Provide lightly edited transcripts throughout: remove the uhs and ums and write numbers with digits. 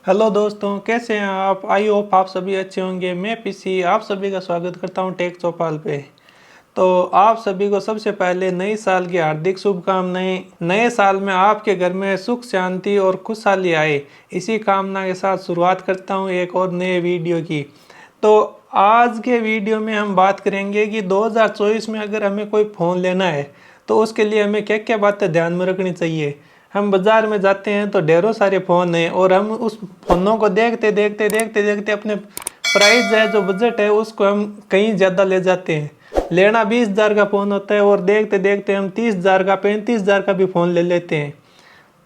Hello दोस्तों, कैसे हैं आप? आई होप आप सभी अच्छे होंगे। मैं पीसी आप सभी का स्वागत करता हूं टेक चौपाल पे। तो आप सभी को सबसे पहले नई साल की हार्दिक शुभकामनाएं। नए साल में आपके घर में सुख शांति और खुशहाली आए, इसी कामना के साथ शुरुआत करता हूं एक और नए वीडियो की। तो आज के वीडियो में हम बात करेंगे कि 2024 में अगर हमें कोई फ़ोन लेना है तो उसके लिए हमें क्या क्या बातें ध्यान में रखनी चाहिए। हम बाज़ार में जाते हैं तो ढेरों सारे फ़ोन हैं और हम उस फ़ोनों को देखते देखते देखते देखते अपने प्राइस है, जो बजट है, उसको हम कहीं ज़्यादा ले जाते हैं। लेना 20,000 का फ़ोन होता है और देखते देखते हम 30,000 का 35,000 का भी फ़ोन ले लेते हैं।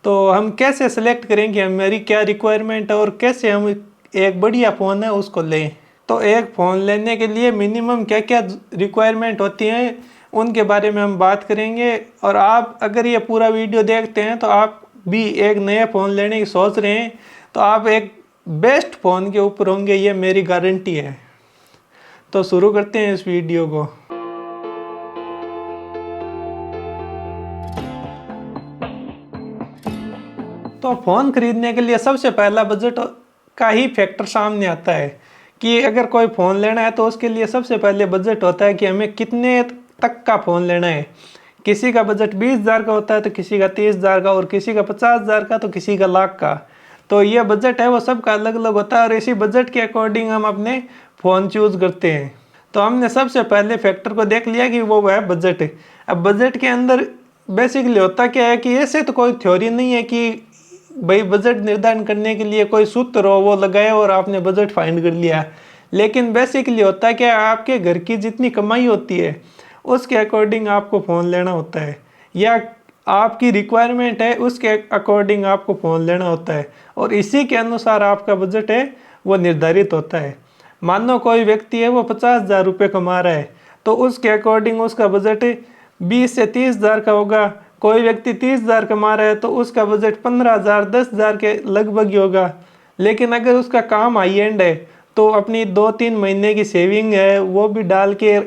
तो हम कैसे सेलेक्ट करेंगे हमारी क्या रिक्वायरमेंट है और कैसे हम एक बढ़िया फ़ोन है उसको लें। तो एक फ़ोन लेने के लिए मिनिमम क्या क्या रिक्वायरमेंट होती हैं उनके बारे में हम बात करेंगे। और आप अगर ये पूरा वीडियो देखते हैं तो आप भी एक नया फ़ोन लेने की सोच रहे हैं तो आप एक बेस्ट फ़ोन के ऊपर होंगे, ये मेरी गारंटी है। तो शुरू करते हैं इस वीडियो को। तो फ़ोन खरीदने के लिए सबसे पहला बजट का ही फैक्टर सामने आता है कि अगर कोई फ़ोन लेना है तो उसके लिए सबसे पहले बजट होता है कि हमें कितने तक का फ़ोन लेना है। किसी का बजट 20,000 का होता है तो किसी का 30,000 का, और किसी का 50,000 का, तो किसी का लाख का। तो ये बजट है वो सबका अलग अलग होता है और इसी बजट के अकॉर्डिंग हम अपने फ़ोन चूज़ करते हैं। तो हमने सबसे पहले फैक्टर को देख लिया कि वो है बजट। अब बजट के अंदर बेसिकली होता क्या है कि ऐसे तो कोई थ्योरी नहीं है कि भाई बजट निर्धारण करने के लिए कोई सूत्र हो वो लगाए और आपने बजट फाइंड कर लिया। लेकिन बेसिकली होता है कि आपके घर की जितनी कमाई होती है उसके अकॉर्डिंग आपको फ़ोन लेना होता है, या आपकी रिक्वायरमेंट है उसके अकॉर्डिंग आपको फ़ोन लेना होता है, और इसी के अनुसार आपका बजट है वो निर्धारित होता है। मान लो कोई व्यक्ति है वो 50,000 रुपये कमा रहा है तो उसके अकॉर्डिंग उसका बजट 20 से 30,000 का होगा। कोई व्यक्ति 30,000 कमा रहा है तो उसका बजट 15,000 10,000 के लगभग ही होगा। लेकिन अगर उसका काम हाई एंड है तो अपनी 2-3 महीने की सेविंग है वो भी डाल के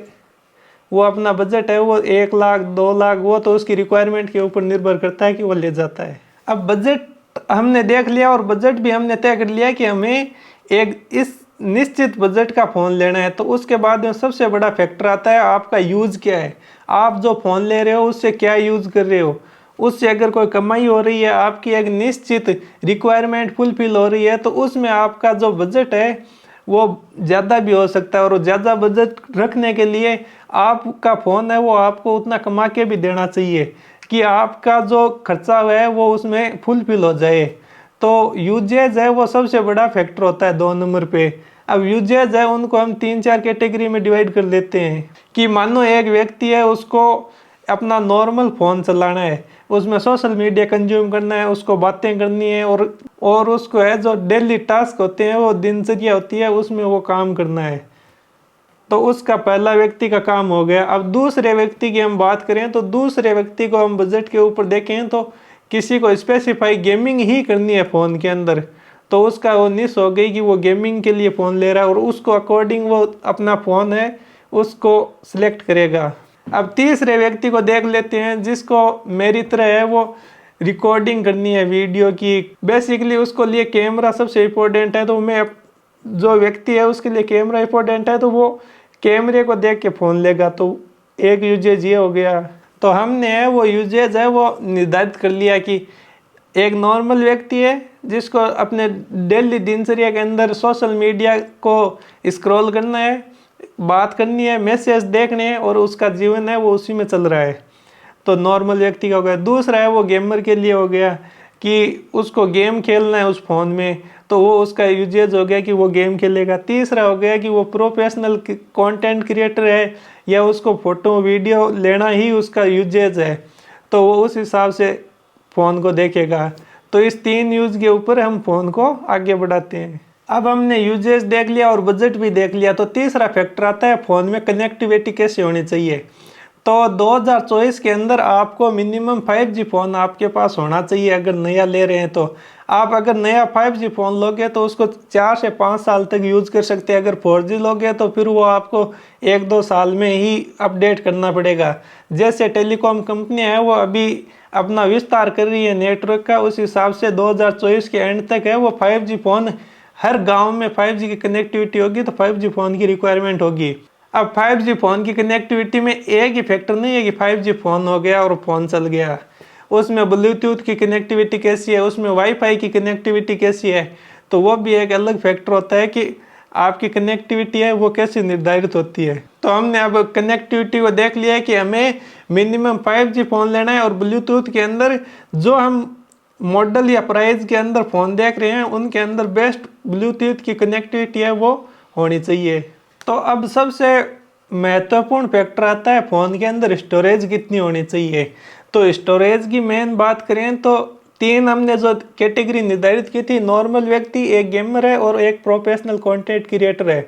वो अपना बजट है वो 1 लाख 2 लाख, वो तो उसकी रिक्वायरमेंट के ऊपर निर्भर करता है कि वो ले जाता है। अब बजट हमने देख लिया और बजट भी हमने तय कर लिया कि हमें एक इस निश्चित बजट का फ़ोन लेना है। तो उसके बाद में सबसे बड़ा फैक्टर आता है आपका यूज़ क्या है। आप जो फ़ोन ले रहे हो उससे क्या यूज़ कर रहे हो, उससे अगर कोई कमाई हो रही है, आपकी एक निश्चित रिक्वायरमेंट फुलफिल हो रही है, तो उसमें आपका जो बजट है वो ज़्यादा भी हो सकता है। और ज़्यादा बजट रखने के लिए आपका फ़ोन है वो आपको उतना कमा के भी देना चाहिए कि आपका जो खर्चा है वो उसमें फुलफिल हो जाए। तो यूजेज है वो सबसे बड़ा फैक्टर होता है 2 नंबर पे। अब यूजेज है उनको हम 3-4 कैटेगरी में डिवाइड कर देते हैं कि मानो एक व्यक्ति है उसको अपना नॉर्मल फ़ोन चलाना है, उसमें सोशल मीडिया कंज्यूम करना है, उसको बातें करनी है, और उसको है जो डेली टास्क होते हैं वो दिनचर्या होती है उसमें वो काम करना है। तो उसका पहला व्यक्ति का काम हो गया। अब दूसरे व्यक्ति की हम बात करें तो दूसरे व्यक्ति को हम बजट के ऊपर देखें तो किसी को स्पेसिफाई गेमिंग ही करनी है फ़ोन के अंदर, तो उसका वो निश हो गई कि वो गेमिंग के लिए फ़ोन ले रहा है और उसको अकॉर्डिंग वो अपना फ़ोन है उसको सिलेक्ट करेगा। अब तीसरे व्यक्ति को देख लेते हैं जिसको मेरी तरह है वो रिकॉर्डिंग करनी है वीडियो की। बेसिकली उसको लिए कैमरा सबसे इम्पोर्टेंट है, तो मैं जो व्यक्ति है उसके लिए कैमरा इम्पोर्टेंट है तो वो कैमरे को देख के फ़ोन लेगा। तो एक यूजेज ये हो गया। तो हमने है वो यूजेज है वो निर्धारित कर लिया कि एक नॉर्मल व्यक्ति है जिसको अपने डेली दिनचर्या के अंदर सोशल मीडिया को स्क्रॉल करना है, बात करनी है, मैसेज देखने हैं और उसका जीवन है वो उसी में चल रहा है, तो नॉर्मल व्यक्ति का हो गया। दूसरा है वो गेमर के लिए हो गया कि उसको गेम खेलना है उस फ़ोन में, तो वो उसका यूजेज हो गया कि वो गेम खेलेगा। तीसरा हो गया कि वो प्रोफेशनल कंटेंट क्रिएटर है या उसको फ़ोटो वीडियो लेना ही उसका यूजेज है, तो वो उस हिसाब से फ़ोन को देखेगा। तो इस 3 यूज़ के ऊपर हम फ़ोन को आगे बढ़ाते हैं। अब हमने यूजेज देख लिया और बजट भी देख लिया, तो तीसरा फैक्टर आता है फ़ोन में कनेक्टिविटी कैसे होनी चाहिए। तो 2024 के अंदर आपको मिनिमम 5G फ़ोन आपके पास होना चाहिए अगर नया ले रहे हैं। तो आप अगर नया 5G फ़ोन लोगे तो उसको 4 से 5 साल तक यूज़ कर सकते हैं। अगर 4G लोगे तो फिर वो आपको 1-2 साल में ही अपडेट करना पड़ेगा। जैसे टेलीकॉम कंपनियां हैं वो अभी अपना विस्तार कर रही है नेटवर्क का, उस हिसाब से 2024 के एंड तक है वो 5G फ़ोन, हर गांव में 5G की कनेक्टिविटी होगी तो 5G फ़ोन की रिक्वायरमेंट होगी। अब 5G फ़ोन की कनेक्टिविटी में एक ही फैक्टर नहीं है कि 5G फ़ोन हो गया और फ़ोन चल गया। उसमें ब्लूटूथ की कनेक्टिविटी कैसी है, उसमें वाईफाई की कनेक्टिविटी कैसी है, तो वो भी एक अलग फैक्टर होता है कि आपकी कनेक्टिविटी है वो कैसे निर्धारित होती है। तो हमने अब कनेक्टिविटी को देख लिया है कि हमें मिनिमम 5G फ़ोन लेना है और ब्लूटूथ के अंदर जो हम मॉडल या प्राइस के अंदर फ़ोन देख रहे हैं उनके अंदर बेस्ट ब्लूटूथ की कनेक्टिविटी है वो होनी चाहिए। तो अब सबसे महत्वपूर्ण फैक्टर आता है फ़ोन के अंदर स्टोरेज कितनी होनी चाहिए। तो स्टोरेज की मेन बात करें तो तीन हमने जो कैटेगरी निर्धारित की थी, नॉर्मल व्यक्ति, एक गेमर है और एक प्रोफेशनल कंटेंट क्रिएटर है।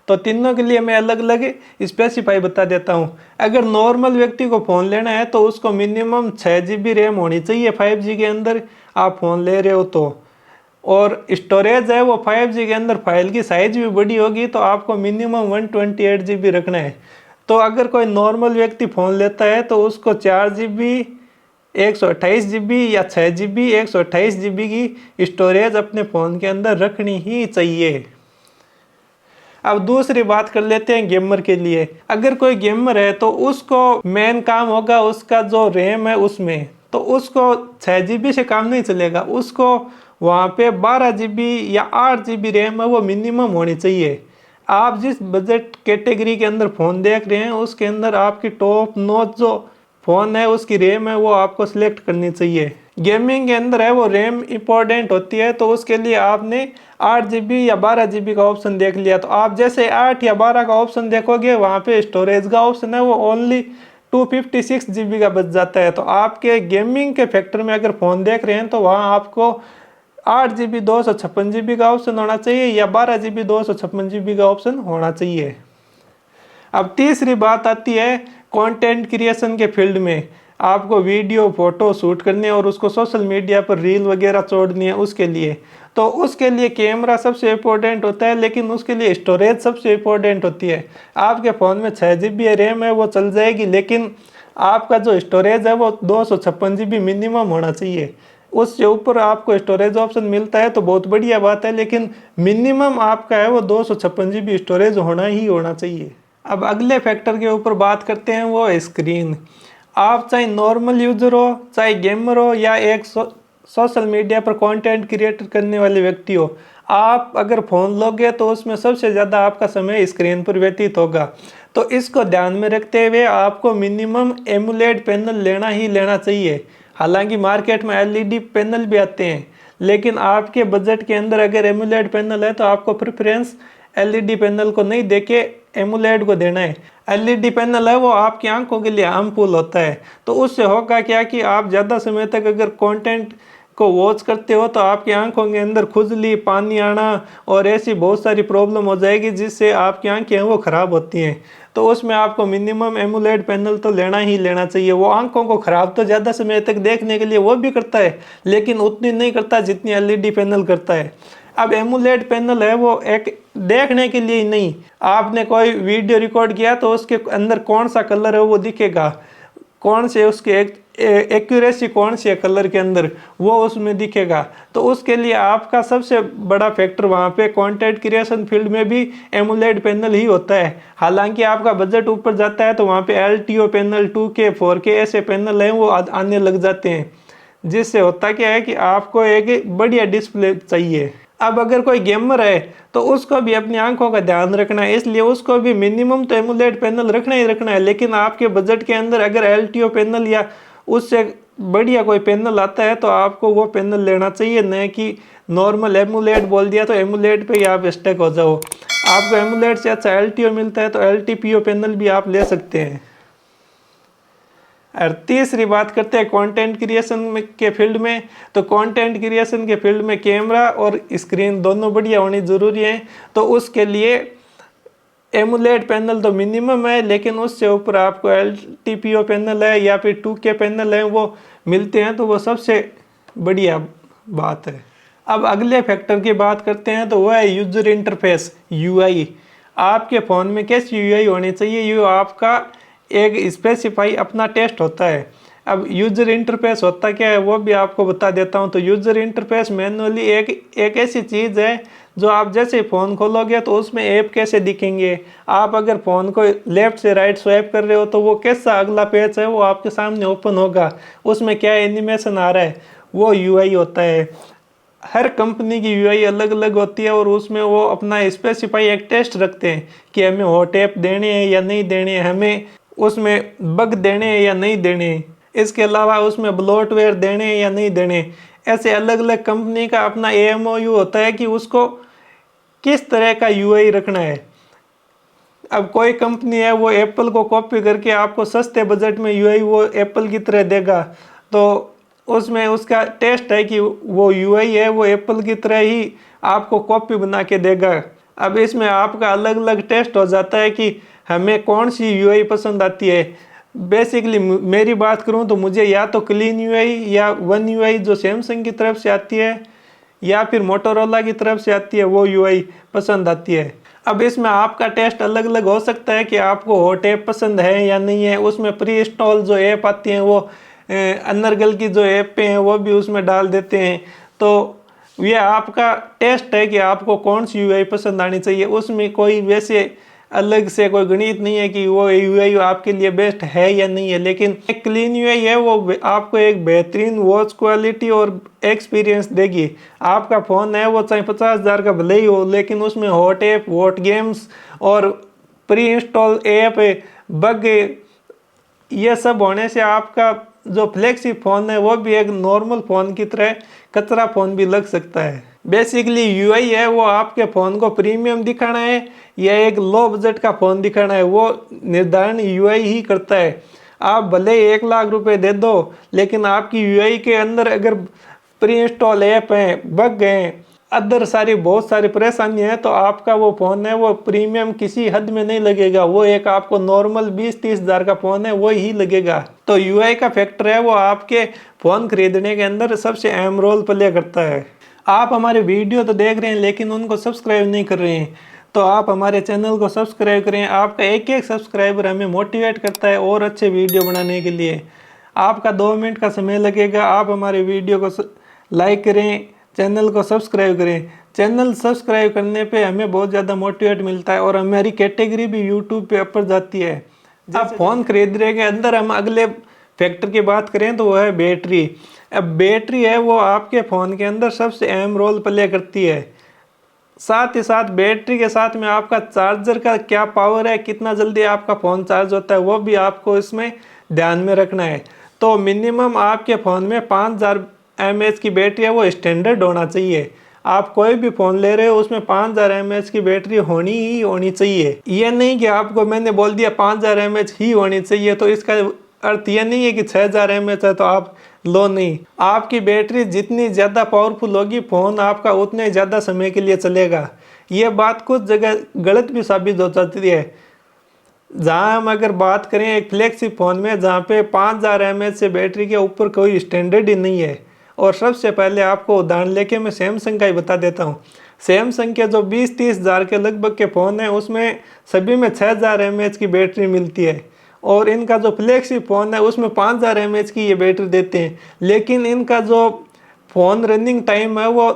तो तीनों के लिए मैं अलग अलग स्पेसिफाई बता देता हूँ। अगर नॉर्मल व्यक्ति को फ़ोन लेना है तो उसको मिनिमम 6GB रैम होनी चाहिए 5G के अंदर आप फ़ोन ले रहे हो तो। और स्टोरेज है वो 5G के अंदर फाइल की साइज भी बड़ी होगी तो आपको मिनिमम 128GB रखना है। तो अगर कोई नॉर्मल व्यक्ति फ़ोन लेता है तो उसको 4GB 128GB या 6GB 128GB की स्टोरेज अपने फ़ोन के अंदर रखनी ही चाहिए। अब दूसरी बात कर लेते हैं गेमर के लिए। अगर कोई गेमर है तो उसको मेन काम होगा उसका जो रैम है उसमें, तो उसको 6GB से काम नहीं चलेगा, उसको वहाँ पे 12GB या 8GB रैम है वो मिनिमम होनी चाहिए। आप जिस बजट कैटेगरी के अंदर फ़ोन देख रहे हैं उसके अंदर आपकी टॉप नॉच जो फ़ोन है उसकी रैम है वो आपको सिलेक्ट करनी चाहिए। गेमिंग के अंदर है वो रैम इंपॉर्टेंट होती है, तो उसके लिए आपने 8GB या 12GB का ऑप्शन देख लिया। तो आप जैसे 8 या 12 का ऑप्शन देखोगे वहाँ पे स्टोरेज का ऑप्शन है वो ओनली 256GB का बच जाता है। तो आपके गेमिंग के फैक्टर में अगर फ़ोन देख रहे हैं तो वहाँ आपको 8GB 256GB का ऑप्शन होना चाहिए या 12GB 256GB का ऑप्शन होना चाहिए। अब तीसरी बात आती है कंटेंट क्रिएशन के फील्ड में। आपको वीडियो फोटो शूट करनी है और उसको सोशल मीडिया पर रील वगैरह छोड़नी है उसके लिए, तो उसके लिए कैमरा सबसे इम्पोर्टेंट होता है, लेकिन उसके लिए स्टोरेज सबसे इम्पोर्टेंट होती है। आपके फ़ोन में 6GB रैम है वो चल जाएगी, लेकिन आपका जो स्टोरेज है वो 256GB मिनिमम होना चाहिए। उससे ऊपर आपको स्टोरेज ऑप्शन मिलता है तो बहुत बढ़िया बात है, लेकिन मिनिमम आपका है वो 256GB स्टोरेज होना ही होना चाहिए। अब अगले फैक्टर के ऊपर बात करते हैं वो है स्क्रीन। आप चाहे नॉर्मल यूज़र हो, चाहे गेमर हो या एक सोशल मीडिया पर कंटेंट क्रिएट करने वाले व्यक्ति हो, आप अगर फ़ोन लोगे तो उसमें सबसे ज़्यादा आपका समय स्क्रीन पर व्यतीत होगा। तो इसको ध्यान में रखते हुए आपको मिनिमम एमुलेट पैनल लेना ही लेना चाहिए। हालांकि मार्केट में एलईडी पैनल भी आते हैं, लेकिन आपके बजट के अंदर अगर एमुलेट पैनल है तो आपको प्रेफरेंस एलईडी पैनल को नहीं देके एमुलेट को देना है। एलईडी पैनल है वो आपकी आंखों के लिए हार्मफुल होता है, तो उससे होगा क्या कि आप ज़्यादा समय तक अगर कंटेंट को वॉच करते हो तो आपकी आंखों के अंदर खुजली, पानी आना और ऐसी बहुत सारी प्रॉब्लम हो जाएगी जिससे आपकी आंखें वो ख़राब होती हैं। तो उसमें आपको मिनिमम एमुलेट पैनल तो लेना ही लेना चाहिए। वो आंखों को ख़राब तो ज़्यादा समय तक देखने के लिए वो भी करता है, लेकिन उतनी नहीं करता जितनी एलईडी पैनल करता है। अब एमुलेट पैनल है वो एक देखने के लिए ही नहीं, आपने कोई वीडियो रिकॉर्ड किया तो उसके अंदर कौन सा कलर है वो दिखेगा, कौन से उसके एक्यूरेसी कौन सी है कलर के अंदर वो उसमें दिखेगा। तो उसके लिए आपका सबसे बड़ा फैक्टर वहाँ पे कंटेंट क्रिएशन फील्ड में भी एमुलेट पैनल ही होता है। हालांकि आपका बजट ऊपर जाता है तो वहाँ पे एलटीओ पैनल, 2K 4K ऐसे पैनल हैं वो आने लग जाते हैं, जिससे होता क्या है कि आपको एक बढ़िया डिस्प्ले चाहिए। अब अगर कोई गेमर है तो उसको भी अपनी आंखों का ध्यान रखना है, इसलिए उसको भी मिनिमम तो एमुलेट पैनल रखना ही रखना है। लेकिन आपके बजट के अंदर अगर एलटीओ पैनल या उससे बढ़िया कोई पैनल आता है तो आपको वो पैनल लेना चाहिए, न कि नॉर्मल एमुलेट बोल दिया तो एमुलेट पे ही आप स्टक हो जाओ। आपको एमुलेट से अच्छा एलटीओ मिलता है तो एलटीपीओ पैनल भी आप ले सकते हैं। और तीसरी बात करते हैं कंटेंट क्रिएशन के फील्ड में। तो कंटेंट क्रिएशन के फील्ड में कैमरा और स्क्रीन दोनों बढ़िया होनी ज़रूरी है। तो उसके लिए एमुलेट पैनल तो मिनिमम है, लेकिन उससे ऊपर आपको एलटीपीओ पैनल है या फिर 2K पैनल है वो मिलते हैं तो वो सबसे बढ़िया बात है। अब अगले फैक्टर की बात करते हैं तो वह है यूजर इंटरफेस, यूआई। आपके फ़ोन में कैसी यूआई होनी चाहिए, ये आपका एक स्पेसिफाई अपना टेस्ट होता है। अब यूजर इंटरफेस होता क्या है वो भी आपको बता देता हूँ। तो यूजर इंटरफेस मैनुअली एक ऐसी चीज़ है जो आप जैसे फ़ोन खोलोगे तो उसमें ऐप कैसे दिखेंगे, आप अगर फ़ोन को लेफ़्ट से राइट स्वाइप कर रहे हो तो वो कैसा अगला पेज है वो आपके सामने ओपन होगा, उसमें क्या एनिमेशन आ रहा है, वो यूआई होता है। हर कंपनी की यूआई अलग अलग होती है और उसमें वो अपना स्पेसिफाई एक टेस्ट रखते हैं कि हमें हॉट ऐप देने हैं या नहीं देने हैं, हमें उसमें बग देने हैं या नहीं देने हैं, इसके अलावा उसमें ब्लोटवेयर देने हैं या नहीं देने। ऐसे अलग अलग कंपनी का अपना एएमओयू होता है कि उसको किस तरह का यूआई रखना है। अब कोई कंपनी है वो एप्पल को कॉपी करके आपको सस्ते बजट में यूआई वो एप्पल की तरह देगा, तो उसमें उसका टेस्ट है कि वो यूआई है वो एप्पल की तरह ही आपको कॉपी बना के देगा। अब इसमें आपका अलग अलग टेस्ट हो जाता है कि हमें कौन सी यूआई पसंद आती है। बेसिकली मेरी बात करूं तो मुझे या तो क्लीन यूआई या वन यूआई जो सैमसंग की तरफ से आती है या फिर मोटोरोला की तरफ से आती है वो यूआई पसंद आती है। अब इसमें आपका टेस्ट अलग अलग हो सकता है कि आपको हॉट ऐप पसंद है या नहीं है। उसमें प्री इंस्टॉल जो ऐप आती हैं वो अनर्गल की जो ऐप पे हैं वो भी उसमें डाल देते हैं। तो ये आपका टेस्ट है कि आपको कौन सी यूआई पसंद आनी चाहिए। उसमें कोई वैसे अलग से कोई गणित नहीं है कि वो यूआई आपके लिए बेस्ट है या नहीं है, लेकिन एक क्लीन यूआई है वो आपको एक बेहतरीन वॉच क्वालिटी और एक्सपीरियंस देगी। आपका फ़ोन है वो चाहे 50,000 का भले ही हो, लेकिन उसमें हॉट ऐप, हॉट गेम्स और प्री इंस्टॉल ऐप, बग, ये सब होने से आपका जो फ्लैगशिप फ़ोन है वो भी एक नॉर्मल फ़ोन की तरह कचरा फ़ोन भी लग सकता है। बेसिकली यूआई है वो आपके फ़ोन को प्रीमियम दिखाना है या एक लो बजट का फ़ोन दिखाना है, वो निर्धारण यूआई ही करता है। आप भले ही 1 लाख रुपए दे दो, लेकिन आपकी यूआई के अंदर अगर प्री इंस्टॉल ऐप हैं, बग हैं, अदर सारी बहुत सारी परेशानियां हैं, तो आपका वो फ़ोन है वो प्रीमियम किसी हद में नहीं लगेगा। वो एक आपको नॉर्मल 20-30 हज़ार का फ़ोन है वो ही लगेगा। तो यूआई का फैक्टर है वो आपके फ़ोन खरीदने के अंदर सबसे अहम रोल प्ले करता है। आप हमारे वीडियो तो देख रहे हैं लेकिन उनको सब्सक्राइब नहीं कर रहे हैं, तो आप हमारे चैनल को सब्सक्राइब करें। आपका एक एक सब्सक्राइबर हमें मोटिवेट करता है और अच्छे वीडियो बनाने के लिए। आपका 2 मिनट का समय लगेगा, आप हमारे वीडियो को लाइक करें, चैनल को सब्सक्राइब करें। चैनल सब्सक्राइब करने पे हमें बहुत ज़्यादा मोटिवेट मिलता है और हमारी कैटेगरी भी यूट्यूब पे ऊपर जाती है। आप फ़ोन खरीदने के अंदर हम अगले फैक्टर की बात करें तो वो है बैटरी। अब बैटरी है वो आपके फ़ोन के अंदर सबसे अहम रोल प्ले करती है। साथ ही साथ बैटरी के साथ में आपका चार्जर का क्या पावर है, कितना जल्दी आपका फ़ोन चार्ज होता है, वो भी आपको इसमें ध्यान में रखना है। तो मिनिमम आपके फ़ोन में 5000 mAh की बैटरी है वो स्टैंडर्ड होना चाहिए। आप कोई भी फ़ोन ले रहे हो उसमें 5000 mAh की बैटरी होनी ही होनी चाहिए। ये नहीं कि आपको मैंने बोल दिया 5000 mAh ही होनी चाहिए तो इसका अर्थ ये नहीं है कि 6000 mAh है तो आप लो नहीं। आपकी बैटरी जितनी ज़्यादा पावरफुल होगी फ़ोन आपका उतने ज़्यादा समय के लिए चलेगा। ये बात कुछ जगह गलत भी साबित हो जाती है। जहाँ हम अगर बात करें एक फ्लैगशिप फ़ोन में जहाँ पे 5000 mAh से बैटरी के ऊपर कोई स्टैंडर्ड ही नहीं है। और सबसे पहले आपको उदाहरण लेके मैं सैमसंग का ही बता देता हूँ। सैमसंग के जो 20-30 हज़ार के लगभग के फ़ोन हैं उसमें सभी में 6000 mAh की बैटरी मिलती है और इनका जो फ्लैगशिप फ़ोन है उसमें 5000 mAh की ये बैटरी देते हैं, लेकिन इनका जो फ़ोन रनिंग टाइम है वो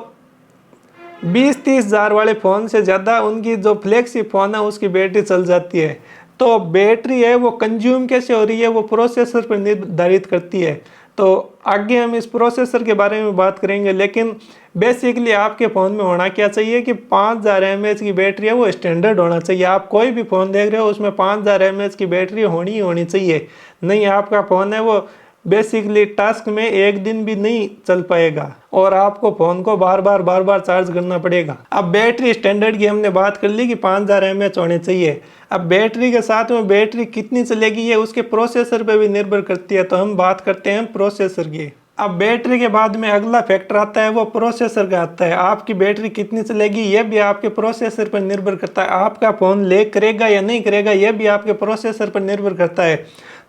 20-30 हज़ार वाले फ़ोन से ज़्यादा उनकी जो फ्लैगशिप फ़ोन है उसकी बैटरी चल जाती है। तो बैटरी है वो कंज्यूम कैसे हो रही है वो प्रोसेसर पर निर्धारित करती है। तो आगे हम इस प्रोसेसर के बारे में बात करेंगे, लेकिन बेसिकली आपके फ़ोन में होना क्या चाहिए कि 5000 mAh की बैटरी है वो स्टैंडर्ड होना चाहिए। आप कोई भी फ़ोन देख रहे हो उसमें 5000 mAh की बैटरी होनी ही होनी चाहिए, नहीं आपका फ़ोन है वो बेसिकली टास्क में एक दिन भी नहीं चल पाएगा और आपको फ़ोन को बार बार चार्ज करना पड़ेगा। अब बैटरी स्टैंडर्ड की हमने बात कर ली कि 5000 mAh होने चाहिए। अब बैटरी के साथ में बैटरी कितनी चलेगी ये उसके प्रोसेसर पे भी निर्भर करती है। तो हम बात करते हैं प्रोसेसर की। अब बैटरी के बाद में अगला फैक्टर आता है वो प्रोसेसर का आता है। आपकी बैटरी कितनी चलेगी ये भी आपके प्रोसेसर पर निर्भर करता है। आपका फ़ोन लैग करेगा या नहीं करेगा ये भी आपके प्रोसेसर पर निर्भर करता है।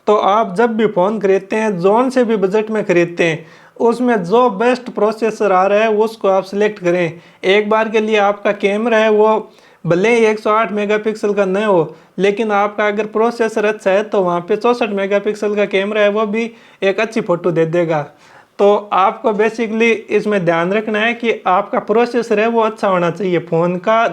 तो आप जब भी फ़ोन खरीदते हैं जोन से भी बजट में खरीदते हैं उसमें जो बेस्ट प्रोसेसर आ रहा है उसको आप सिलेक्ट करें। एक बार के लिए आपका कैमरा है वो भले ही 108 मेगापिक्सल का न हो, लेकिन आपका अगर प्रोसेसर अच्छा है तो वहाँ पे 64 मेगापिक्सल का कैमरा है वो भी एक अच्छी फ़ोटो दे देगा। तो आपको बेसिकली इसमें ध्यान रखना है कि आपका प्रोसेसर है वो अच्छा होना चाहिए। फ़ोन का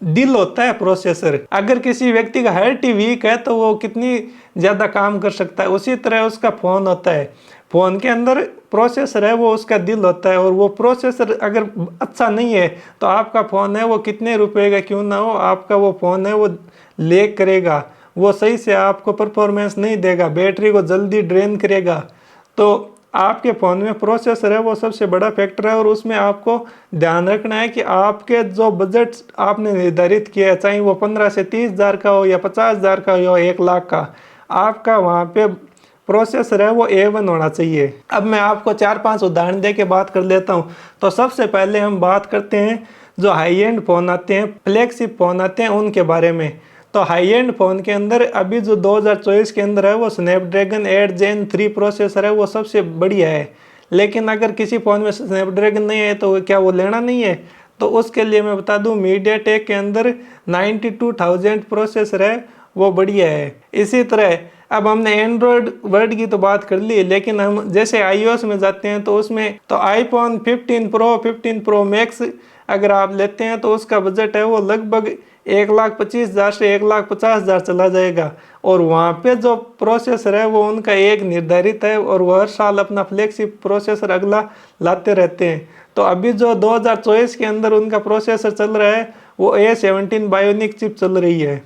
दिल होता है प्रोसेसर। अगर किसी व्यक्ति का हार्ट ही वीक है तो वो कितनी ज़्यादा काम कर सकता है, उसी तरह उसका फ़ोन होता है। फ़ोन के अंदर प्रोसेसर है वो उसका दिल होता है, और वो प्रोसेसर अगर अच्छा नहीं है तो आपका फ़ोन है वो कितने रुपए का क्यों ना हो, आपका वो फ़ोन है वो लैग करेगा, वो सही से आपको परफॉर्मेंस नहीं देगा, बैटरी को जल्दी ड्रेन करेगा। तो आपके फ़ोन में प्रोसेसर है वो सबसे बड़ा फैक्टर है, और उसमें आपको ध्यान रखना है कि आपके जो बजट आपने निर्धारित किया है, चाहे वो 15 से 30 हज़ार का हो या 50 हज़ार का हो या 1 लाख का, आपका वहाँ पे प्रोसेसर है वो A1 होना चाहिए। अब मैं आपको 4-5 उदाहरण दे के बात कर लेता हूँ। तो सबसे पहले हम बात करते हैं जो हाई एंड फ़ोन आते हैं, फ्लैगशिप फ़ोन आते हैं, उनके बारे में। तो हाई एंड फ़ोन के अंदर अभी जो 2024 के अंदर है वो स्नैपड्रैगन 8 Gen 3 प्रोसेसर है वो सबसे बढ़िया है। लेकिन अगर किसी फ़ोन में स्नैपड्रैगन नहीं है तो क्या वो लेना नहीं है? तो उसके लिए मैं बता दूं, मीडियाटेक के अंदर 92000 प्रोसेसर है वो बढ़िया है। इसी तरह अब हमने एंड्रॉयड वर्ड की तो बात कर ली, लेकिन हम जैसे iOS में जाते हैं तो उसमें तो आईफोन 15 प्रो 15 प्रो मैक्स अगर आप लेते हैं तो उसका बजट है वो लगभग 1,25,000 से 1,50,000 चला जाएगा। और वहाँ पे जो प्रोसेसर है वो उनका एक निर्धारित है, और वो हर साल अपना फ्लैगशिप प्रोसेसर अगला लाते रहते हैं। तो अभी जो 2024 के अंदर उनका प्रोसेसर चल रहा है वो A17 बायोनिक चिप चल रही है।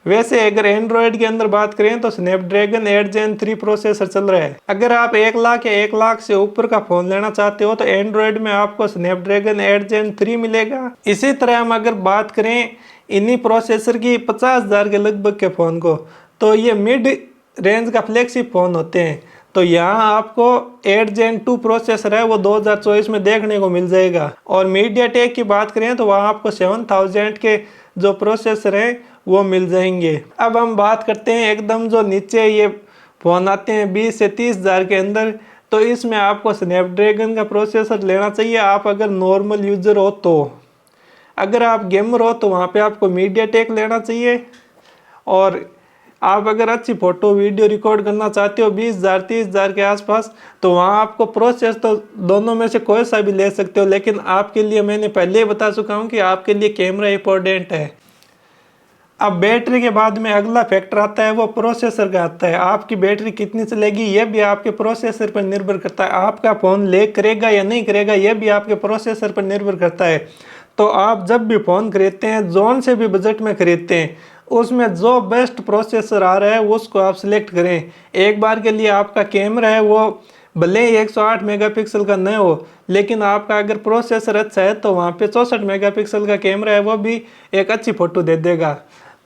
वैसे अगर एंड्रॉयड के अंदर बात करें तो स्नैपड्रैगन 8 Gen 3 प्रोसेसर चल रहा है। अगर आप 1 लाख या 1 लाख से ऊपर का फ़ोन लेना चाहते हो तो एंड्रॉयड में आपको स्नैपड्रैगन 8 Gen 3 मिलेगा। इसी तरह हम अगर बात करें इन्हीं प्रोसेसर की 50,000 के लगभग के फ़ोन को, तो ये मिड रेंज का फ्लैगशिप फ़ोन होते हैं। तो यहाँ आपको 8 Gen 2 प्रोसेसर है वो 2024 में देखने को मिल जाएगा। और मीडियाटेक की बात करें तो वहाँ आपको 7000 के जो प्रोसेसर है वो मिल जाएंगे। अब हम बात करते हैं एकदम जो नीचे ये फ़ोन आते हैं 20 से 30 हज़ार के अंदर, तो इसमें आपको स्नैपड्रैगन का प्रोसेसर लेना चाहिए आप अगर नॉर्मल यूज़र हो तो। अगर आप गेमर हो तो वहाँ पे आपको मीडियाटेक लेना चाहिए। और आप अगर अच्छी फ़ोटो वीडियो रिकॉर्ड करना चाहते हो 20,000 30,000 के आसपास, तो वहाँ आपको प्रोसेस तो दोनों में से कोई सा भी ले सकते हो, लेकिन आपके लिए मैंने पहले ही बता चुका हूँ कि आपके लिए कैमरा इंपॉर्टेंट है। अब बैटरी के बाद में अगला फैक्टर आता है वो प्रोसेसर का आता है। आपकी बैटरी कितनी चलेगी ये भी आपके प्रोसेसर पर निर्भर करता है। आपका फ़ोन लैग करेगा या नहीं करेगा ये भी आपके प्रोसेसर पर निर्भर करता है। तो आप जब भी फ़ोन खरीदते हैं, जोन से भी बजट में खरीदते हैं, उसमें जो बेस्ट प्रोसेसर आ रहा है उसको आप सिलेक्ट करें। एक बार के लिए आपका कैमरा है वो भले ही 108 मेगापिक्सल का न हो, लेकिन आपका अगर प्रोसेसर अच्छा है तो वहाँ पे 64 मेगापिक्सल का कैमरा है वो भी एक अच्छी फ़ोटो दे देगा।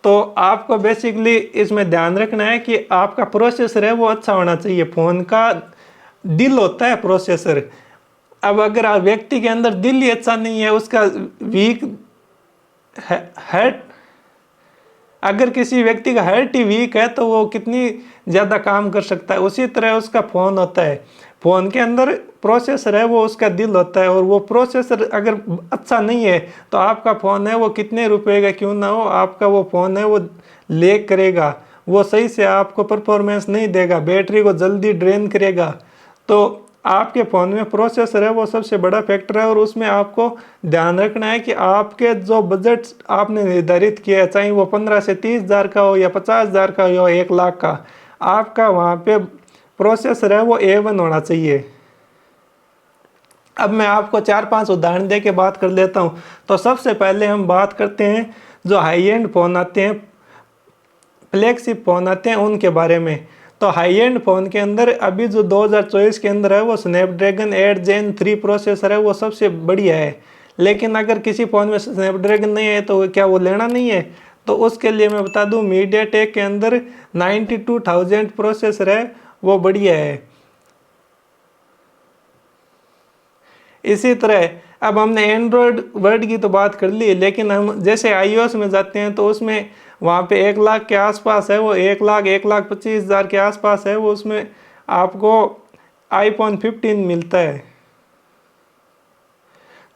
तो आपको बेसिकली इसमें ध्यान रखना है कि आपका प्रोसेसर है वो अच्छा होना चाहिए। फ़ोन का दिल होता है प्रोसेसर। अब अगर आप व्यक्ति के अंदर दिल ही अच्छा नहीं है, उसका वीक हार्ट, अगर किसी व्यक्ति का हार्ट ही वीक है तो वो कितनी ज़्यादा काम कर सकता है, उसी तरह उसका फ़ोन होता है। फ़ोन के अंदर प्रोसेसर है वो उसका दिल होता है, और वो प्रोसेसर अगर अच्छा नहीं है तो आपका फ़ोन है वो कितने रुपए का क्यों ना हो, आपका वो फ़ोन है वो लैग करेगा, वो सही से आपको परफॉर्मेंस नहीं देगा, बैटरी को जल्दी ड्रेन करेगा। तो आपके फ़ोन में प्रोसेसर है वो सबसे बड़ा फैक्टर है, और उसमें आपको ध्यान रखना है कि आपके जो बजट आपने निर्धारित किया है, चाहे वो 15 से 30 हज़ार का हो या 50 हज़ार का हो या 1 लाख का, आपका वहाँ पे प्रोसेसर है वो A1 होना चाहिए। अब मैं आपको 4-5 उदाहरण दे के बात कर लेता हूँ। तो सबसे पहले हम बात करते हैं जो हाई एंड फ़ोन आते हैं, फ्लैगशिप फ़ोन आते हैं, उनके बारे में। तो हाई एंड फ़ोन के अंदर अभी जो 2024 के अंदर है वो स्नैपड्रैगन 8 Gen 3 प्रोसेसर है वो सबसे बढ़िया है। लेकिन अगर किसी फ़ोन में स्नैपड्रैगन नहीं है तो क्या वो लेना नहीं है? तो उसके लिए मैं बता दूं, मीडियाटेक के अंदर 92000 प्रोसेसर है वो बढ़िया है। इसी तरह अब हमने एंड्रॉयड वर्ड की तो बात कर ली, लेकिन हम जैसे iOS में जाते हैं तो उसमें वहाँ पे 1 लाख के आसपास है वो, 1,25,000 के आसपास है वो, उसमें आपको iPhone 15 मिलता है।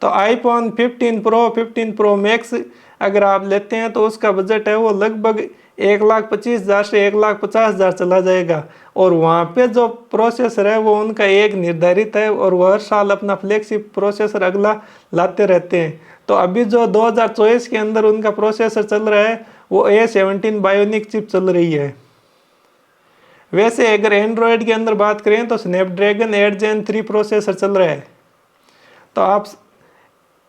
तो आईफोन 15 प्रो 15 प्रो मैक्स अगर आप लेते हैं तो उसका बजट है वो लगभग 1,25,000 से 1,50,000 चला जाएगा। और वहाँ पे जो प्रोसेसर है वो उनका एक निर्धारित है और वो हर साल अपना फ्लैगशिप प्रोसेसर अगला लाते रहते हैं। तो अभी जो 2024 के अंदर उनका प्रोसेसर चल रहा है वो A17 बायोनिक चिप चल रही है। वैसे अगर एंड्रॉयड के अंदर बात करें तो स्नैपड्रैगन 8 Gen 3 प्रोसेसर चल रहा है। तो आप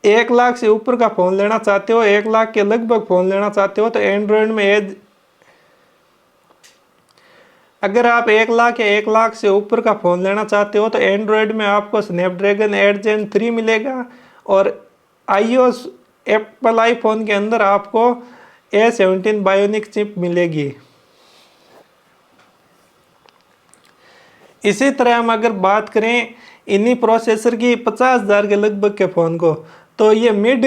1,00,000 से ऊपर का फ़ोन लेना चाहते हो, 1,00,000 के लगभग फ़ोन लेना चाहते हो तो एंड्रॉयड में अगर आप 1,00,000 या 1,00,000 से ऊपर का फ़ोन लेना चाहते हो तो एंड्रॉयड में आपको स्नैपड्रैगन 8 Gen 3 मिलेगा। और iOS एप्पल आईफोन के अंदर आपको A17 बायोनिक चिप मिलेगी। इसी तरह हम अगर बात करें इन्हीं प्रोसेसर की 50,000 के लगभग के फ़ोन को, तो ये मिड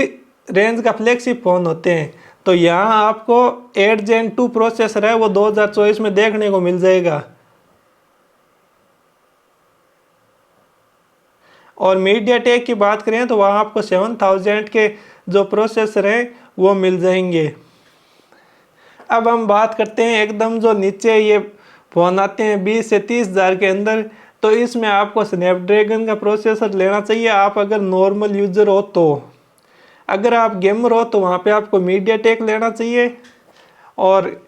रेंज का फ्लैगशिप फ़ोन होते हैं। तो यहाँ आपको 8 Gen 2 प्रोसेसर है वो 2024 में देखने को मिल जाएगा। और मीडियाटेक की बात करें तो वहाँ आपको 7000 के जो प्रोसेसर हैं वो मिल जाएंगे। अब हम बात करते हैं एकदम जो नीचे ये फ़ोन आते हैं 20 से 30,000 के अंदर, तो इसमें आपको स्नैपड्रैगन का प्रोसेसर लेना चाहिए आप अगर नॉर्मल यूज़र हो तो। अगर आप गेमर हो तो वहाँ पे आपको मीडियाटेक लेना चाहिए। और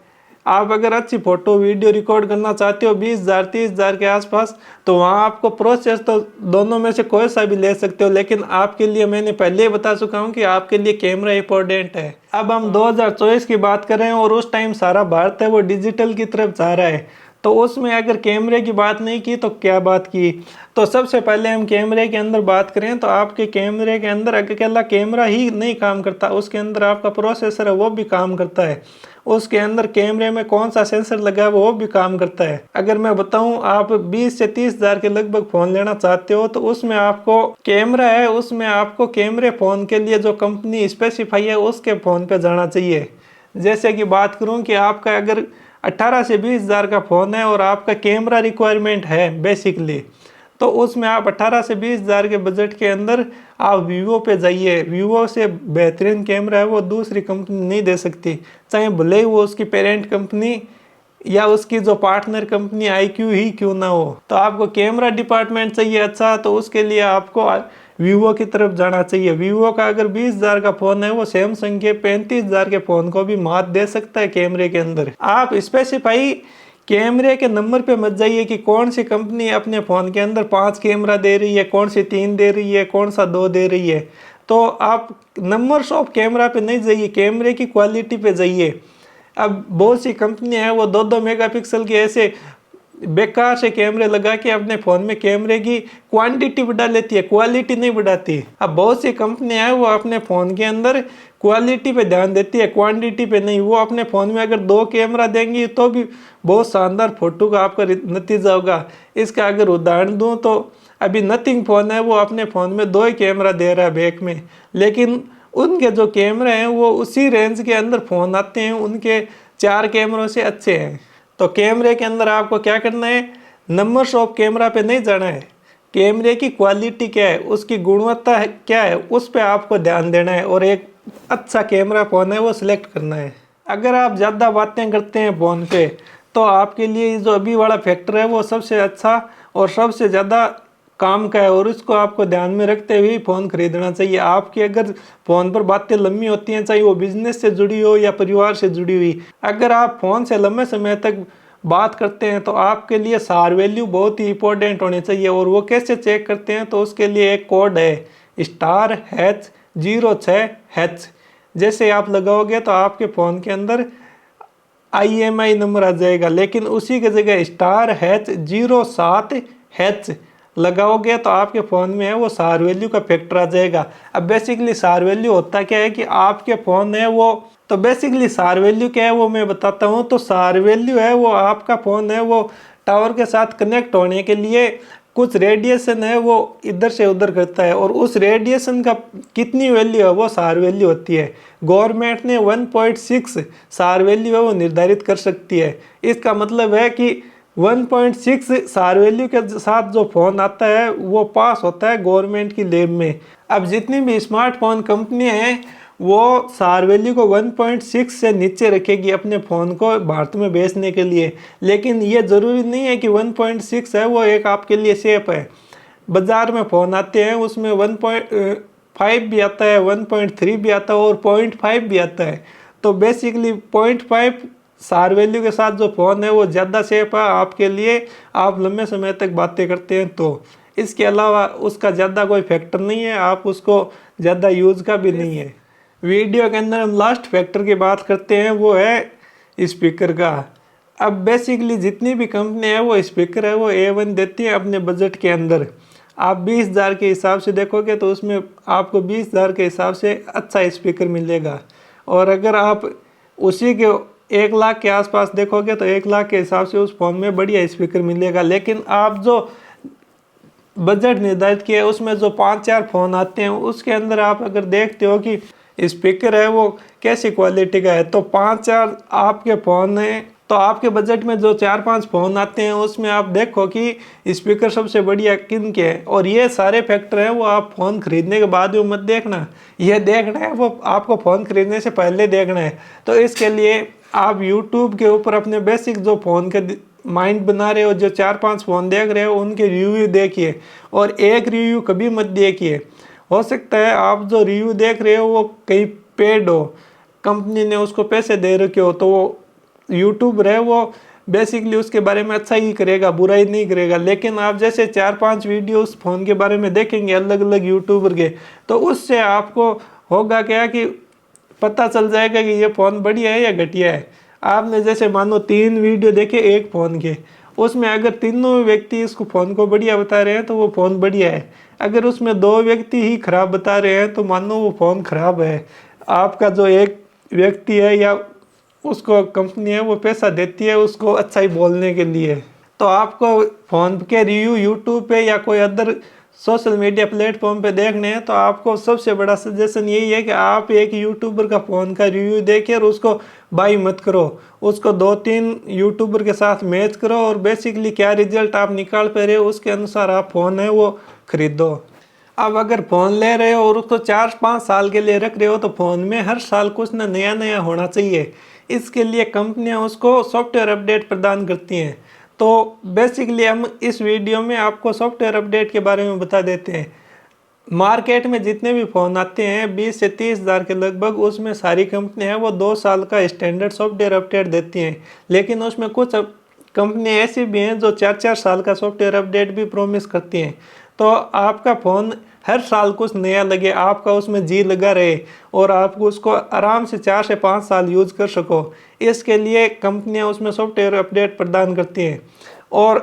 आप अगर अच्छी फ़ोटो वीडियो रिकॉर्ड करना चाहते हो 20,000 30,000 के आसपास, तो वहाँ आपको प्रोसेस तो दोनों में से कोई सा भी ले सकते हो, लेकिन आपके लिए मैंने पहले ही बता चुका हूँ कि आपके लिए कैमरा इंपॉर्टेंट है। अब हम 2024 की बात कर रहे हैं और उस टाइम सारा भारत है वो डिजिटल की तरफ जा रहा है। तो उसमें अगर कैमरे की बात नहीं की तो क्या बात की। तो सबसे पहले हम कैमरे के अंदर बात करें तो आपके कैमरे के अंदर अकेला कैमरा ही नहीं काम करता, उसके अंदर आपका प्रोसेसर है वो भी काम करता है। उसके अंदर कैमरे में कौन सा सेंसर लगा है वो भी काम करता है। अगर मैं बताऊं आप 20 से 30,000 के लगभग फ़ोन लेना चाहते हो तो उसमें आपको कैमरा है, उसमें आपको कैमरे फ़ोन के लिए जो कंपनी स्पेसिफाई है उसके फ़ोन पे जाना चाहिए। जैसे कि बात करूं कि आपका अगर 18 से 20,000 का फ़ोन है और आपका कैमरा रिक्वायरमेंट है बेसिकली, तो उसमें आप 18 से 20,000 के बजट के अंदर आप वीवो पे जाइए। वीवो से बेहतरीन कैमरा है वो दूसरी कंपनी नहीं दे सकती, चाहे भले ही वो उसकी पेरेंट कंपनी या उसकी जो पार्टनर कंपनी IQ ही क्यों ना हो। तो आपको कैमरा डिपार्टमेंट चाहिए अच्छा, तो उसके लिए आपको वीवो की तरफ जाना चाहिए। वीवो का अगर 20,000 का फ़ोन है वो सैमसंग के 35,000 के फ़ोन को भी मात दे सकता है कैमरे के अंदर। आप स्पेसिफाई कैमरे के नंबर पे मत जाइए कि कौन सी कंपनी अपने फ़ोन के अंदर 5 कैमरा दे रही है, कौन सी 3 दे रही है, कौन सा 2 दे रही है। तो आप नंबर्स ऑफ कैमरा पे नहीं जाइए, कैमरे की क्वालिटी पे जाइए। अब बहुत सी कंपनियां हैं वो 2-2 मेगापिक्सल के ऐसे बेकार से कैमरे लगा के अपने फ़ोन में कैमरे की क्वांटिटी बढ़ा लेती है, क्वालिटी नहीं बढ़ाती। अब बहुत सी कंपनियां हैं वो अपने फ़ोन के अंदर क्वालिटी पे ध्यान देती है, क्वांटिटी पे नहीं। वो अपने फ़ोन में अगर 2 कैमरा देंगी तो भी बहुत शानदार फोटो का आपका नतीजा होगा। इसका अगर उदाहरण दूँ तो अभी नथिंग फ़ोन है वो अपने फ़ोन में 2 ही कैमरा दे रहा है बैक में, लेकिन उनके जो कैमरे हैं वो उसी रेंज के अंदर फ़ोन आते हैं, उनके 4 कैमरों से अच्छे हैं। तो कैमरे के अंदर आपको क्या करना है, नंबर्स ऑफ कैमरा पे नहीं जाना है, कैमरे की क्वालिटी क्या है, उसकी गुणवत्ता क्या है, उस पर आपको ध्यान देना है और एक अच्छा कैमरा फ़ोन है वो सिलेक्ट करना है। अगर आप ज़्यादा बातें करते हैं फ़ोन पे तो आपके लिए जो अभी वाला फैक्टर है वो सबसे अच्छा और सबसे ज़्यादा काम का है और इसको आपको ध्यान में रखते हुए फ़ोन खरीदना चाहिए। आपकी अगर फ़ोन पर बातें लंबी होती हैं, चाहे वो बिजनेस से जुड़ी हो या परिवार से जुड़ी हुई, अगर आप फ़ोन से लंबे समय तक बात करते हैं तो आपके लिए सार वैल्यू बहुत ही इंपॉर्टेंट होनी चाहिए। और वो कैसे चेक करते हैं, तो उसके लिए एक कोड है *H06H। जैसे आप लगाओगे तो आपके फ़ोन के अंदर IMI नंबर आ जाएगा, लेकिन उसी की जगह *H07H लगाओगे तो आपके फ़ोन में है वो सार वैल्यू का फैक्टर आ जाएगा। अब बेसिकली सार वैल्यू होता क्या है कि आपके फ़ोन है वो, तो बेसिकली सार वैल्यू क्या है वो मैं बताता हूँ। तो सार वैल्यू है वो आपका फ़ोन है वो टावर के साथ कनेक्ट होने के लिए कुछ रेडिएशन है वो इधर से उधर करता है और उस रेडिएशन का कितनी वैल्यू है वो सार वैल्यू होती है। गवर्नमेंट ने 1.6 सार वैल्यू है वो निर्धारित कर सकती है। इसका मतलब है कि 1.6 सार वैल्यू के साथ जो फ़ोन आता है वो पास होता है गवर्नमेंट की लैब में। अब जितनी भी स्मार्टफोन कंपनियां हैं वो सार वैल्यू को 1.6 से नीचे रखेगी अपने फ़ोन को भारत में बेचने के लिए, लेकिन ये ज़रूरी नहीं है कि 1.6 है वो एक आपके लिए सेफ है। बाज़ार में फ़ोन आते हैं उसमें 1.5 भी आता है, 1.3 भी आता है और 0.5 भी आता है। तो बेसिकली 0.5 सार वैल्यू के साथ जो फ़ोन है वो ज़्यादा सेफ है आपके लिए, आप लंबे समय तक बातें करते हैं तो। इसके अलावा उसका ज़्यादा कोई फैक्टर नहीं है, आप उसको ज़्यादा यूज़ का भी नहीं है। वीडियो के अंदर हम लास्ट फैक्टर की बात करते हैं, वो है स्पीकर का। अब बेसिकली जितनी भी कंपनी है वो स्पीकर है वो A1 देती है अपने बजट के अंदर। आप 20,000 के हिसाब से देखोगे तो उसमें आपको 20,000 के हिसाब से अच्छा स्पीकर मिलेगा, और अगर आप उसी के 1 लाख के आसपास देखोगे तो 1 लाख के हिसाब से उस फ़ोन में बढ़िया स्पीकर मिलेगा। लेकिन आप जो बजट निर्धारित किया है उसमें जो 5-4 फ़ोन आते हैं उसके अंदर आप अगर देखते हो कि स्पीकर है वो कैसी क्वालिटी का है, तो 5-4 आपके फ़ोन हैं तो आपके बजट में जो 4-5 फ़ोन आते हैं उसमें आप देखो कि स्पीकर सबसे बढ़िया किन के हैं। और ये सारे फैक्टर हैं वो आप फ़ोन खरीदने के बाद में मत देखना, ये देखना है वो आपको फ़ोन खरीदने से पहले देखना है। तो इसके लिए आप यूट्यूब के ऊपर अपने बेसिक जो फ़ोन के माइंड बना रहे हो, जो 4-5 फ़ोन देख रहे हो उनके रिव्यू देखिए, और एक रिव्यू कभी मत देखिए। हो सकता है आप जो रिव्यू देख रहे हो वो कहीं पेड हो, कंपनी ने उसको पैसे दे रखे हो, तो वो यूट्यूबर है वो बेसिकली उसके बारे में अच्छा ही करेगा, बुराई नहीं करेगा। लेकिन आप जैसे 4-5 वीडियो उस फ़ोन के बारे में देखेंगे अलग अलग यूट्यूबर के, तो उससे आपको होगा क्या कि पता चल जाएगा कि ये फ़ोन बढ़िया है या घटिया है। आपने जैसे मानो 3 वीडियो देखे एक फ़ोन के, उसमें अगर तीनों व्यक्ति इसको फ़ोन को बढ़िया बता रहे हैं तो वो फ़ोन बढ़िया है। अगर उसमें 2 व्यक्ति ही खराब बता रहे हैं तो मानो वो फ़ोन खराब है। आपका जो एक व्यक्ति है या उसको कंपनी है वो पैसा देती है उसको अच्छा ही बोलने के लिए। तो आपको फ़ोन के रिव्यू यूट्यूब पे या कोई अदर सोशल मीडिया प्लेटफॉर्म पे देखने हैं तो आपको सबसे बड़ा सजेशन यही है कि आप एक यूट्यूबर का फ़ोन का रिव्यू देखिए और उसको बाई मत करो, उसको 2-3 यूट्यूबर के साथ मैच करो और बेसिकली क्या रिजल्ट आप निकाल पा रहे हो उसके अनुसार आप फ़ोन है वो खरीदो। अब अगर फ़ोन ले रहे हो और उसको 4-5 साल के लिए रख रहे हो तो फ़ोन में हर साल कुछ ना नया नया होना चाहिए। इसके लिए कंपनियां उसको सॉफ्टवेयर अपडेट प्रदान करती हैं। तो बेसिकली हम इस वीडियो में आपको सॉफ्टवेयर अपडेट के बारे में बता देते हैं। मार्केट में जितने भी फ़ोन आते हैं 20 से 30,000 के लगभग, उसमें सारी कंपनियां हैं वो 2 साल का स्टैंडर्ड सॉफ्टवेयर अपडेट देती हैं। लेकिन उसमें कुछ कंपनियां ऐसी भी हैं जो 4-4 साल का सॉफ्टवेयर अपडेट भी प्रॉमिस करती हैं। तो आपका फ़ोन हर साल कुछ नया लगे, आपका उसमें जी लगा रहे और आप उसको आराम से 4 से 5 साल यूज़ कर सको, इसके लिए कंपनियां उसमें सॉफ्टवेयर अपडेट प्रदान करती हैं। और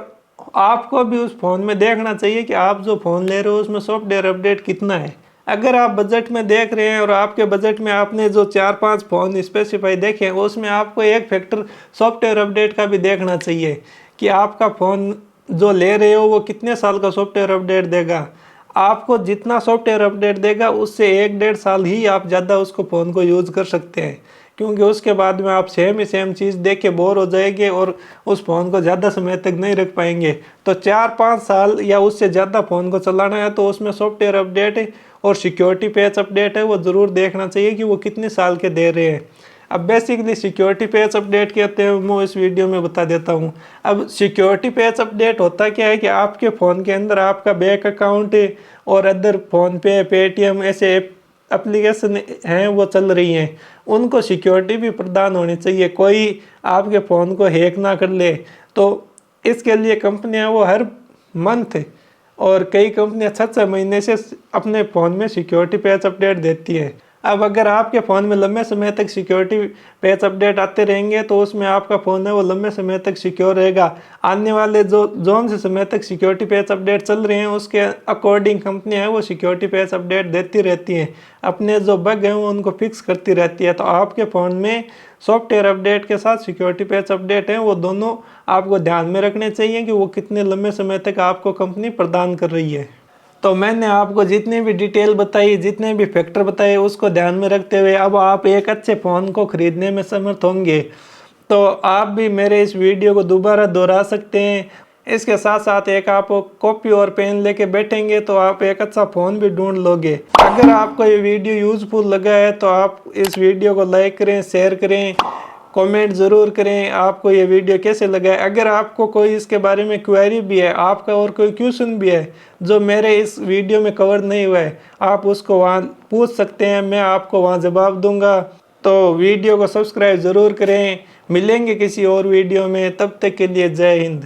आपको भी उस फ़ोन में देखना चाहिए कि आप जो फ़ोन ले रहे हो उसमें सॉफ्टवेयर अपडेट कितना है। अगर आप बजट में देख रहे हैं और आपके बजट में आपने जो 4-5 फ़ोन स्पेसिफाई देखे हैं उसमें आपको एक फैक्टर सॉफ्टवेयर अपडेट का भी देखना चाहिए कि आपका फ़ोन जो ले रहे हो वो कितने साल का सॉफ्टवेयर अपडेट देगा। आपको जितना सॉफ्टवेयर अपडेट देगा उससे 1-1.5 साल ही आप ज़्यादा उसको फ़ोन को यूज़ कर सकते हैं, क्योंकि उसके बाद में आप सेम ही सेम चीज़ देख के बोर हो जाएंगे और उस फ़ोन को ज़्यादा समय तक नहीं रख पाएंगे। तो 4-5 साल या उससे ज़्यादा फ़ोन को चलाना है तो उसमें सॉफ्टवेयर अपडेट और सिक्योरिटी पैच अपडेट है वो ज़रूर देखना चाहिए कि वो कितने साल के दे रहे हैं। अब बेसिकली सिक्योरिटी पैच अपडेट कहते हैं वो इस वीडियो में बता देता हूँ। अब सिक्योरिटी पैच अपडेट होता क्या है कि आपके फ़ोन के अंदर आपका बैंक अकाउंट और अदर फ़ोन पे, पेटीएम ऐसे एप्लीकेशन हैं वो चल रही हैं, उनको सिक्योरिटी भी प्रदान होनी चाहिए, कोई आपके फ़ोन को हैक ना कर ले। तो इसके लिए कंपनियां वो हर मंथ और कई कंपनियां 6-6 महीने से अपने फ़ोन में सिक्योरिटी पैच अपडेट देती हैं। अब अगर आपके फ़ोन में लंबे समय तक सिक्योरिटी पैच अपडेट आते रहेंगे तो उसमें आपका फ़ोन है वो लंबे समय तक सिक्योर रहेगा। आने वाले जो जोन से समय तक सिक्योरिटी पैच अपडेट चल रहे हैं उसके अकॉर्डिंग कंपनियां हैं वो सिक्योरिटी पैच अपडेट देती रहती हैं, अपने जो बग हैं वो उनको फिक्स करती रहती है। तो आपके फ़ोन में सॉफ्टवेयर अपडेट के साथ सिक्योरिटी पैच अपडेट हैं वो दोनों आपको ध्यान में रखने चाहिए कि वो कितने लंबे समय तक आपको कंपनी प्रदान कर रही है। तो मैंने आपको जितनी भी डिटेल बताई, जितने भी फैक्टर बताए उसको ध्यान में रखते हुए अब आप एक अच्छे फ़ोन को ख़रीदने में समर्थ होंगे। तो आप भी मेरे इस वीडियो को दोबारा दोहरा सकते हैं। इसके साथ साथ एक आप कॉपी और पेन लेके बैठेंगे तो आप एक अच्छा फ़ोन भी ढूंढ लोगे। अगर आपको ये वीडियो यूज़फुल लगा है तो आप इस वीडियो को लाइक करें, शेयर करें, कमेंट ज़रूर करें आपको ये वीडियो कैसे लगा है। अगर आपको कोई इसके बारे में क्वेरी भी है, आपका और कोई क्वेश्चन भी है जो मेरे इस वीडियो में कवर नहीं हुआ है, आप उसको वहाँ पूछ सकते हैं, मैं आपको वहाँ जवाब दूंगा। तो वीडियो को सब्सक्राइब ज़रूर करें। मिलेंगे किसी और वीडियो में, तब तक के लिए जय हिंद।